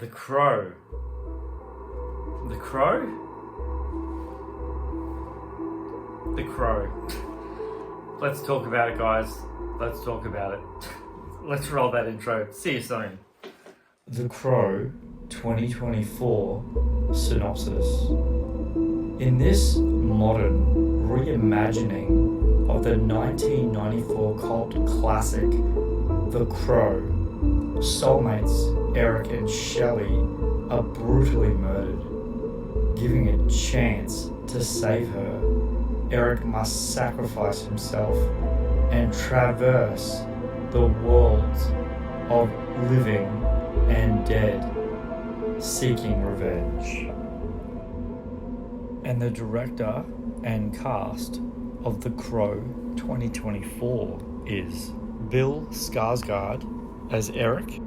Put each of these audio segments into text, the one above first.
The Crow. The Crow? The Crow. Let's talk about it, guys. Let's talk about it. Let's roll that intro. See you soon. The Crow 2024 synopsis. In this modern reimagining of the 1994 cult classic, The Crow, soulmates Eric and Shelley are brutally murdered. Giving a chance to save her, Eric must sacrifice himself and traverse the worlds of living and dead, seeking revenge. And the director and cast of The Crow 2024 is Bill Skarsgård as Eric,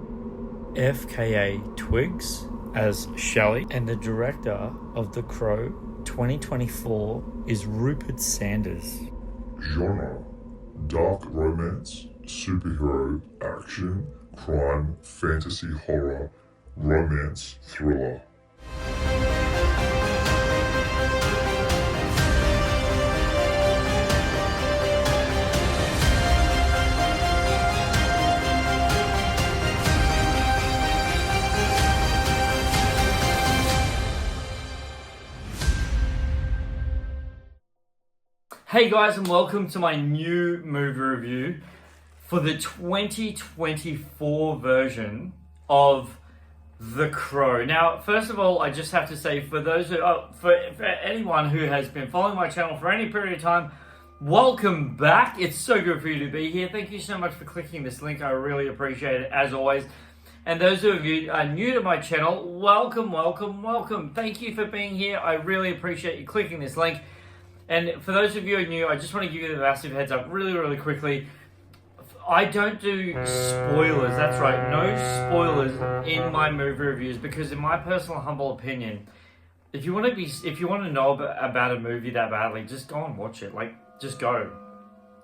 FKA Twigs as Shelley, and the director of The Crow 2024 is Rupert Sanders. Genre: dark romance, superhero, action, crime, fantasy, horror, romance, thriller. Hey guys, and welcome to my new movie review for the 2024 version of The Crow. Now, first of all, I just have to say, for those who, for anyone who has been following my channel for any period of time, welcome back. It's so good for you to be here. Thank you so much for clicking this link. I really appreciate it, as always. And those of you who are new to my channel, welcome, welcome, welcome. Thank you for being here. I really appreciate you clicking this link. And for those of you who are new, I just want to give you the massive heads up really quickly. I don't do spoilers. That's right, no spoilers in my movie reviews, because in my personal humble opinion, if you want to know about a movie that badly, just go and watch it. Like, just go.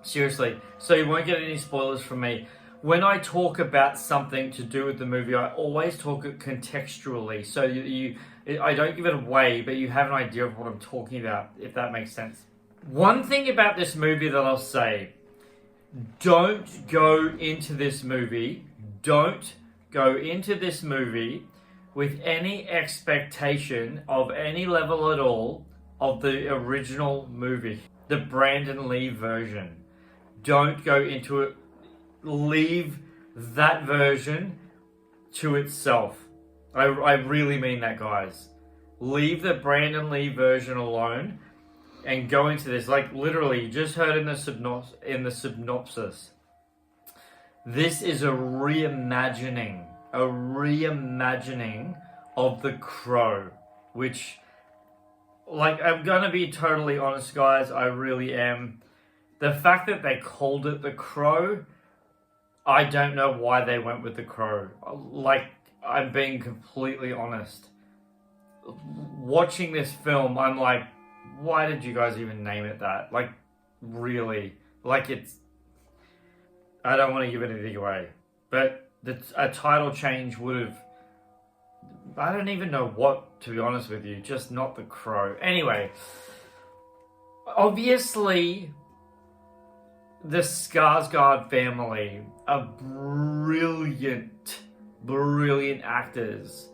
Seriously. So you won't get any spoilers from me. When I talk about something to do with the movie, I always talk it contextually. So I don't give it away, but you have an idea of what I'm talking about, if that makes sense. One thing about this movie that I'll say, don't go into this movie with any expectation of any level at all of the original movie, the Brandon Lee version. Don't go into it. Leave that version to itself. I really mean that, guys. Leave the Brandon Lee version alone and go into this. Like, literally, you just heard in the synopsis. This is a reimagining of The Crow, which, like, I'm gonna be totally honest, guys, I really am. The fact that they called it The Crow, I don't know why they went with The Crow. Like, I'm being completely honest. Watching this film, I'm like, why did you guys even name it that? Like, really? Like, it's... I don't want to give anything away. But a title change would have... I don't even know what, to be honest with you. Just not The Crow. Anyway. Obviously, the Skarsgård family are brilliant actors,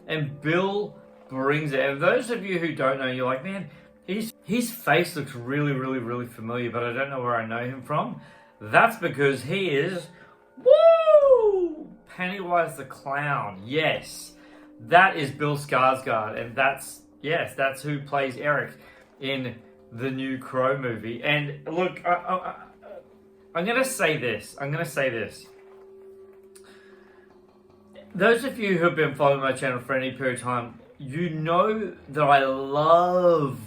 and Bill brings it. And those of you who don't know, you're like, man, his face looks really familiar, but I don't know where I know him from. That's because he is Pennywise the Clown. Yes, that is Bill Skarsgård, and that's who plays Eric in the new Crow movie. And look, I'm gonna say this. Those of you who have been following my channel for any period of time, you know that I love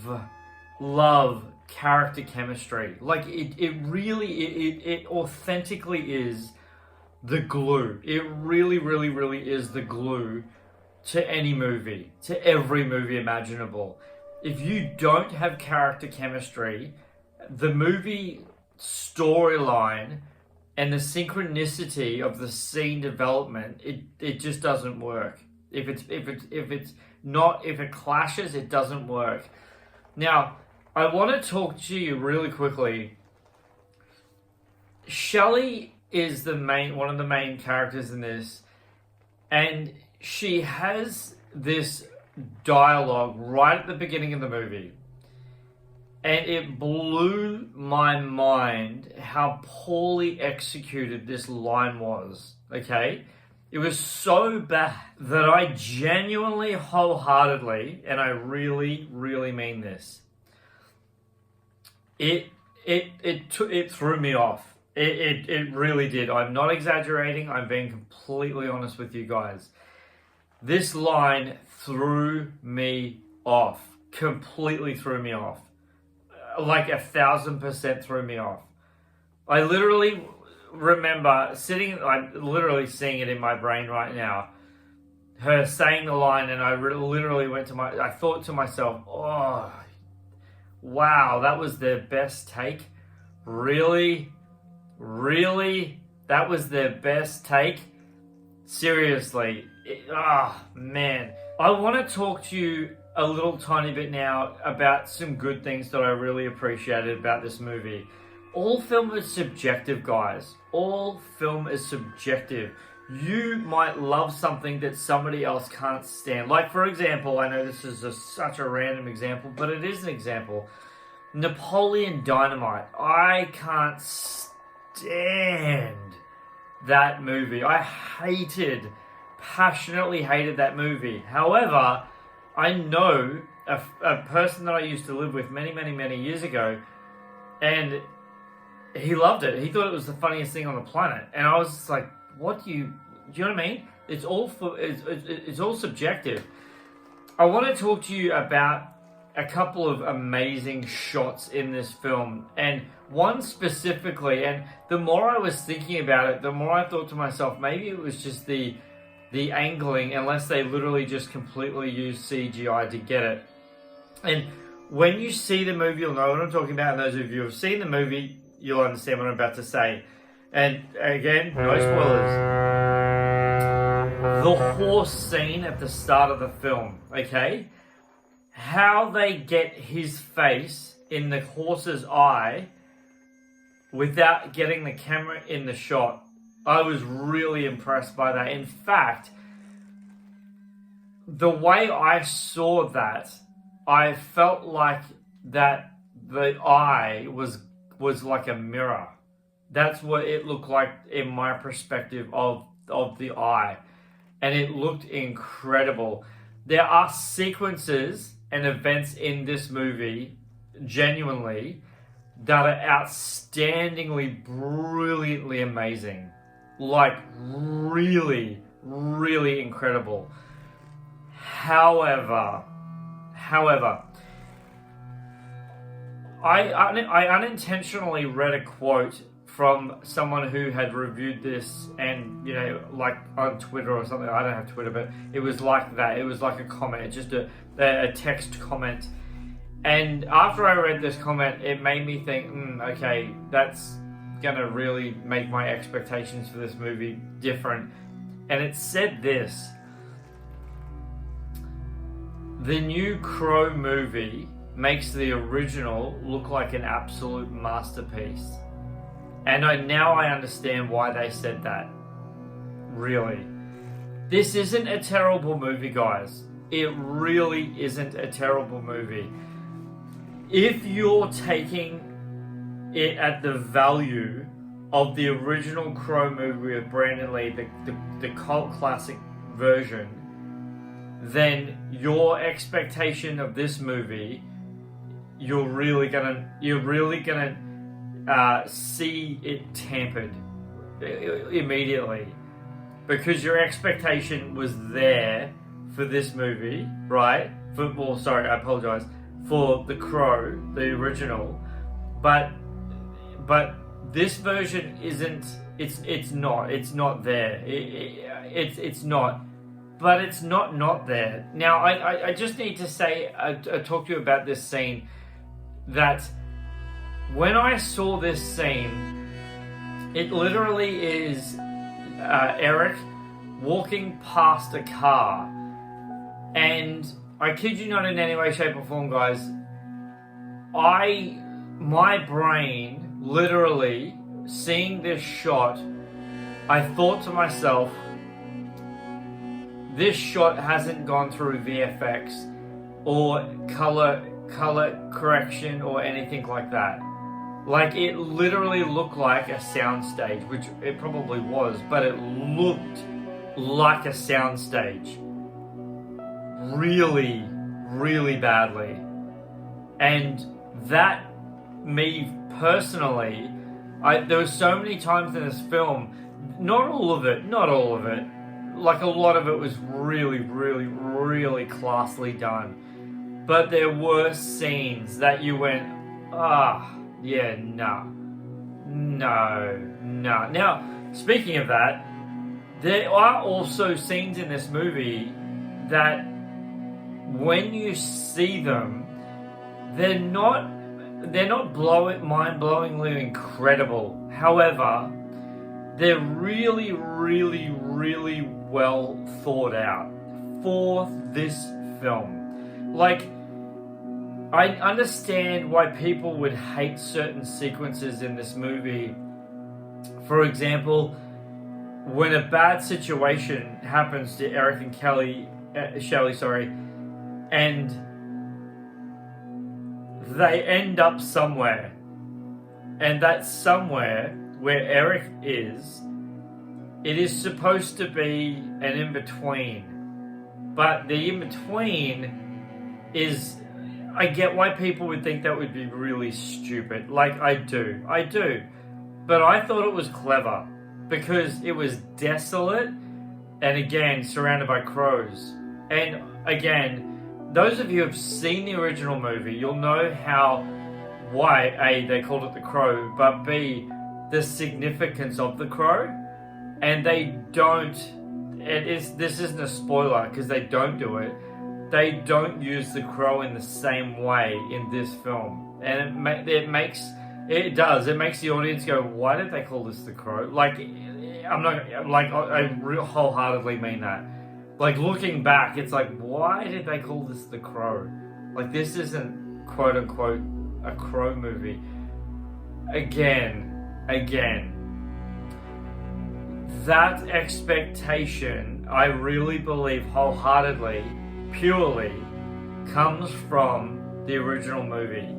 character chemistry. Like, it authentically is the glue. It really is the glue to any movie, to every movie imaginable. If you don't have character chemistry, the movie storyline and the synchronicity of the scene development, it just doesn't work. If it clashes, it doesn't work. Now, I want to talk to you really quickly. Shelley is one of the main characters in this, and she has this dialogue right at the beginning of the movie, and it blew my mind how poorly executed this line was. Okay, it was so bad that I genuinely, wholeheartedly, and I really, really mean this, it threw me off. It really did. I'm not exaggerating. I'm being completely honest with you guys. This line threw me off. Completely threw me off. Like 1,000% threw me off. I literally remember I'm literally seeing it in my brain right now. Her saying the line, and I literally I thought to myself, oh, wow, that was their best take? Really? That was their best take? Seriously. Man. I want to talk to you a little tiny bit now about some good things that I really appreciated about this movie. All film is subjective, guys. All film is subjective. You might love something that somebody else can't stand. Like, for example, I know this is such a random example, but it is an example. Napoleon Dynamite. I can't stand that movie. I passionately hated that movie. However, I know a person that I used to live with many, many, many years ago, and he loved it. He thought it was the funniest thing on the planet. And I was just like, do you know what I mean? It's all subjective. I want to talk to you about a couple of amazing shots in this film, and one specifically, and the more I was thinking about it, the more I thought to myself, maybe it was just the angling, unless they literally just completely used CGI to get it. And when you see the movie, you'll know what I'm talking about, and those of you who have seen the movie, you'll understand what I'm about to say. And again, no spoilers. The horse scene at the start of the film, okay? How they get his face in the horse's eye without getting the camera in the shot. I was really impressed by that. In fact, the way I saw that, I felt like that the eye was like a mirror. That's what it looked like in my perspective of the eye. And it looked incredible. There are sequences and events in this movie, genuinely, that are outstandingly, brilliantly amazing. Like, really, really incredible. However, I unintentionally read a quote from someone who had reviewed this, and, you know, like on Twitter or something. I don't have Twitter, but it was like that. It was like a comment, just a text comment. And after I read this comment, it made me think, okay, that's gonna really make my expectations for this movie different. And it said this: the new Crow movie makes the original look like an absolute masterpiece. And now I understand why they said that. Really. This isn't a terrible movie, guys. It really isn't a terrible movie. If you're taking it at the value of the original Crow movie with Brandon Lee, the cult classic version, then your expectation of this movie, you're really gonna see it tampered immediately, because your expectation was there for this movie, right? I apologize, for The Crow, the original, but this version isn't. It's not there. It's not. But it's not there. Now, I just need to say, talk to you about this scene, that when I saw this scene, it literally is Eric walking past a car, And I kid you not in any way, shape, or form, guys. My brain, literally, seeing this shot, I thought to myself, this shot hasn't gone through VFX or color correction or anything like that. Like, it literally looked like a soundstage, which it probably was, but it looked like a soundstage. Really, really badly. And that, me personally, there were so many times in this film, not all of it, like a lot of it was really, really, really classily done. But there were scenes that you went, yeah, no. Now, speaking of that, there are also scenes in this movie that when you see them, they're not mind-blowingly incredible. However, they're really, really, really well thought out for this film. Like, I understand why people would hate certain sequences in this movie. For example, when a bad situation happens to Eric and Shelley, and they end up somewhere, and that somewhere where Eric is, it is supposed to be an in-between, but the in-between is, I get why people would think that would be really stupid. Like, I do. But I thought it was clever because it was desolate and, again, surrounded by crows. And, again, those of you who have seen the original movie, you'll know why, A, they called it The Crow, but B, the significance of The Crow. And they don't, this isn't a spoiler because they don't do it. They don't use the crow in the same way in this film, and it makes the audience go, "Why did they call this the crow?" Like, I wholeheartedly mean that. Like, looking back, it's like, why did they call this the crow? Like, this isn't quote unquote a crow movie. Again, that expectation, I really believe wholeheartedly, purely comes from the original movie.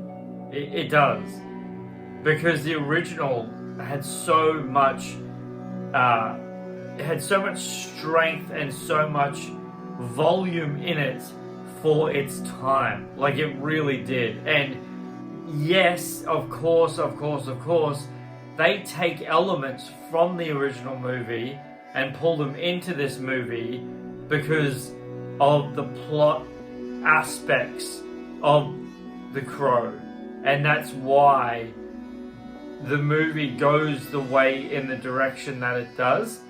It does, because the original had so much strength and so much volume in it for its time. Like, it really did. And yes, of course, they take elements from the original movie and pull them into this movie because of the plot aspects of The Crow. And that's why the movie goes the way in the direction that it does.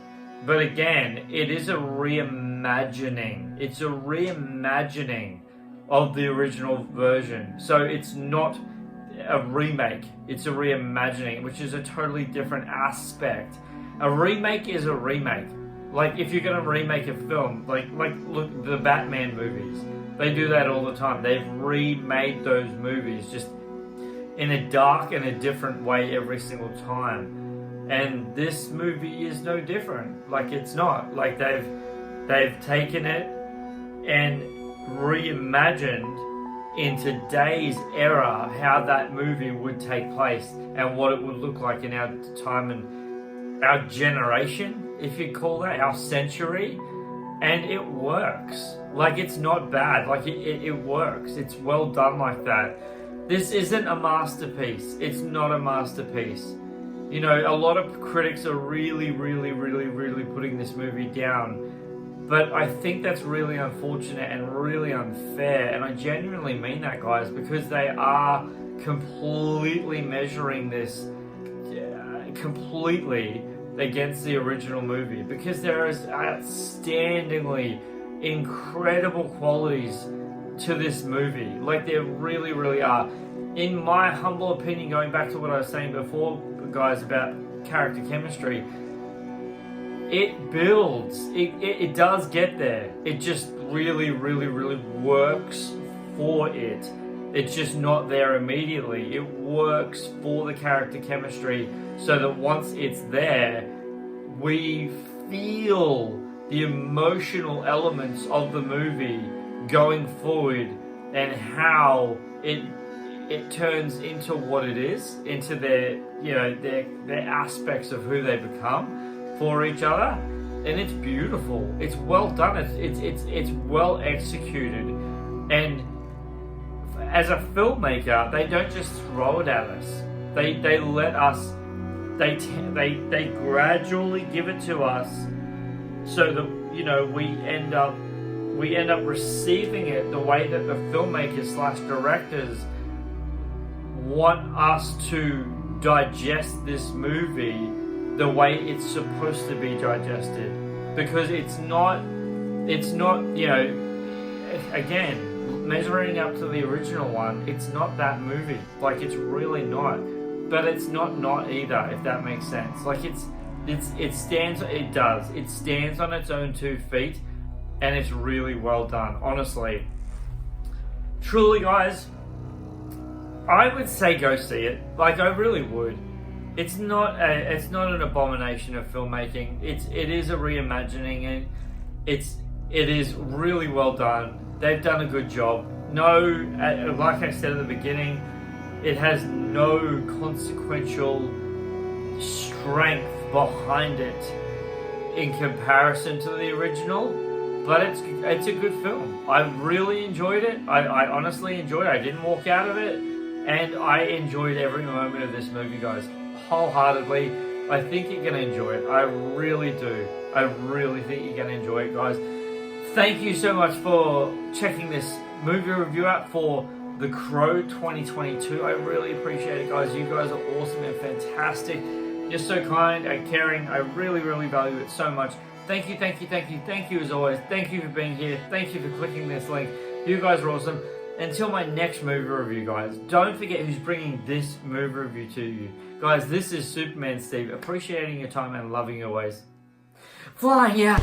But again, it is a reimagining. It's a reimagining of the original version. So it's not a remake, it's a reimagining, which is a totally different aspect. A remake is a remake. Like, if you're going to remake a film, like look, the Batman movies, they do that all the time. They've remade those movies just in a dark and a different way every single time. And this movie is no different. Like, it's not. Like, they've taken it and reimagined in today's era how that movie would take place and what it would look like in our time and our generation, if you call that, our century. And it works. Like, it's not bad. Like, it works. It's well done like that. This isn't a masterpiece. It's not a masterpiece. You know, a lot of critics are really, really, really, really putting this movie down. But I think that's really unfortunate and really unfair. And I genuinely mean that, guys, because they are completely measuring this completely against the original movie. Because there is outstandingly incredible qualities to this movie. Like, there really, really are. In my humble opinion, going back to what I was saying before, guys, about character chemistry, it builds. It does get there. It just really, really, really works for it. It's just not there immediately. It works for the character chemistry so that once it's there, we feel the emotional elements of the movie going forward and how it turns into what it is, into their aspects of who they become for each other. And it's beautiful. It's well done. It's well executed. And as a filmmaker, they don't just throw it at us. They let us. They gradually give it to us, so that we end up receiving it the way that the filmmakers / directors want us to digest this movie the way it's supposed to be digested, because it's not again, measuring up to the original one, it's not that movie. Like, it's really not. But it's not either, if that makes sense. Like, it stands on its own 2 feet, and it's really well done, honestly. Truly, guys, I would say go see it. Like, I really would. It's not an abomination of filmmaking. It is a reimagining, and it is really well done. They've done a good job. No, like I said at the beginning, it has no consequential strength behind it in comparison to the original, but it's a good film. I really enjoyed it. I honestly enjoyed it. I didn't walk out of it, and I enjoyed every moment of this movie, guys, wholeheartedly. I think you're going to enjoy it. I really do. I really think you're going to enjoy it, guys. Thank you so much for checking this movie review out for The Crow 2022. I really appreciate it, guys. You guys are awesome and fantastic. You're so kind and caring. I really, really value it so much. Thank you, thank you, thank you, thank you as always. Thank you for being here. Thank you for clicking this link. You guys are awesome. Until my next movie review, guys, don't forget who's bringing this movie review to you. Guys, this is Superman Steve, appreciating your time and loving your ways. Flying, yeah.